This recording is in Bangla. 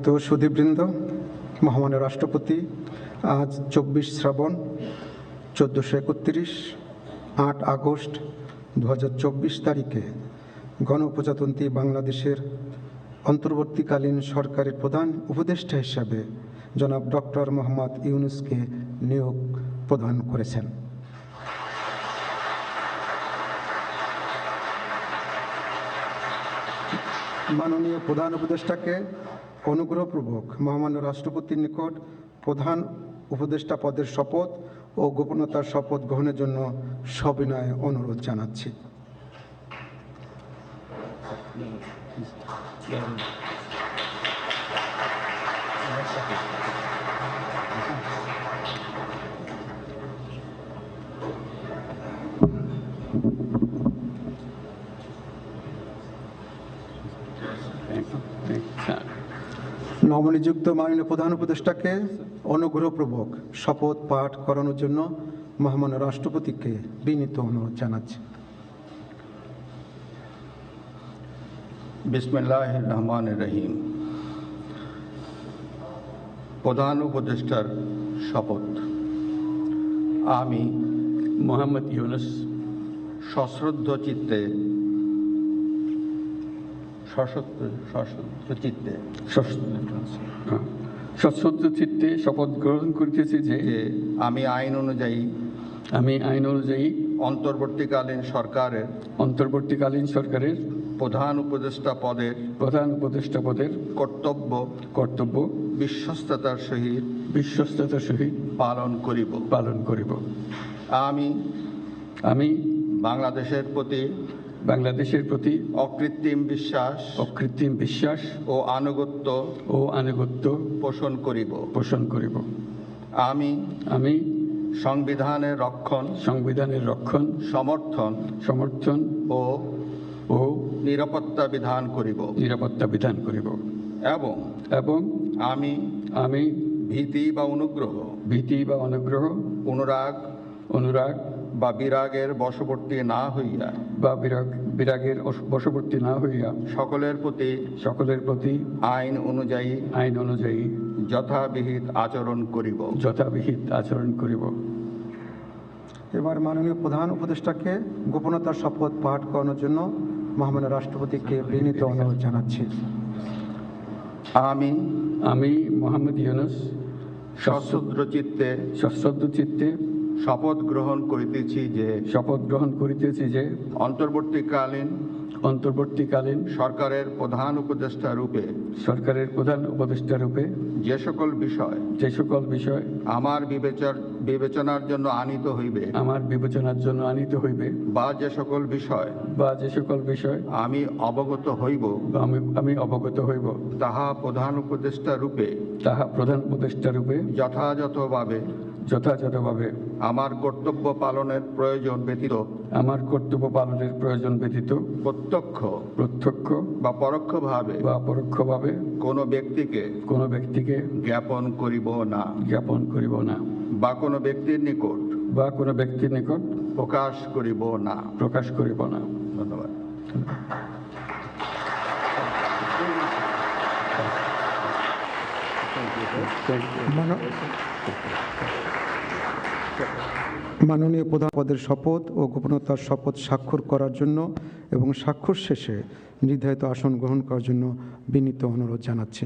তো সুধীবৃন্দ, মহামান্য রাষ্ট্রপতি আজ 24 শ্রাবণ 1431 8 আগস্ট 2024 তারিখে গণপ্রজাতন্ত্রী বাংলাদেশের অন্তর্বর্তীকালীন সরকারের প্রধান উপদেষ্টা হিসাবে জনাব ডক্টর মোহাম্মদ ইউনূসকে নিয়োগ প্রদান করেছেন। মাননীয় প্রধান উপদেষ্টাকে অনুগ্রহপূর্বক মহামান্য রাষ্ট্রপতির নিকট প্রধান উপদেষ্টা পদের শপথ ও গোপনতার শপথ গ্রহণের জন্য সবিনয় অনুরোধ জানাচ্ছি। নবনিযুক্ত মাননীয় প্রধান উপদেষ্টাকে অনুগ্রহপূর্বক শপথ পাঠ করানোর জন্য মহামান্য রাষ্ট্রপতিকে বিনীত অনুরোধ জানাচ্ছি। বিসমিল্লাহির রহমানির রহিম। প্রধান উপদেষ্টার শপথ। আমি মোহাম্মদ ইউনূস সশ্রদ্ধ চিত্তে শপথ গ্রহণ করিতেছি যে আমি আইন অনুযায়ী অন্তর্বর্তীকালীন সরকারের প্রধান উপদেষ্টা পদের কর্তব্য বিশ্বস্ততার সহিত পালন করিব। আমি বাংলাদেশের প্রতি অকৃত্রিম বিশ্বাস ও আনুগত্য পোষণ করিব। আমি সংবিধানের রক্ষণ সমর্থন ও নিরাপত্তা বিধান করিব এবং আমি ভীতি বা অনুগ্রহ অনুরাগ বা বিরাগের বশবর্তী না হইয়া সকলের প্রতি আইন অনুযায়ী যথাবিহিত আচরণ করিব। এবার মাননীয় প্রধান উপদেষ্টাকে গোপনতার শপথ পাঠ করানোর জন্য মহামান্য রাষ্ট্রপতিকে বিনীত অনুরোধ জানাচ্ছি। আমি মোহাম্মদ ইউনূস সশ্রদ্ধ চিত্তে শপথ গ্রহণ করিতেছি যে অন্তর্বর্তীকালীন সরকারের প্রধান উপদেষ্টা রূপে যে সকল বিষয় আমার বিবেচনার জন্য আনিত হইবে বা যে সকল বিষয় আমি অবগত হইব তাহা প্রধান উপদেষ্টা রূপে যথাযথভাবে আমার কর্তব্য পালনের প্রয়োজন ব্যতীত প্রত্যক্ষ বা পরোক্ষভাবে কোনো ব্যক্তিকে জ্ঞাপন করিব না বা কোনো ব্যক্তির নিকট প্রকাশ করিব না। ধন্যবাদ। মাননীয় প্রধান পদের শপথ ও গোপনতার শপথ স্বাক্ষর করার জন্য এবং স্বাক্ষর শেষে নির্ধারিত আসন গ্রহণ করার জন্য বিনীত অনুরোধ জানাচ্ছি।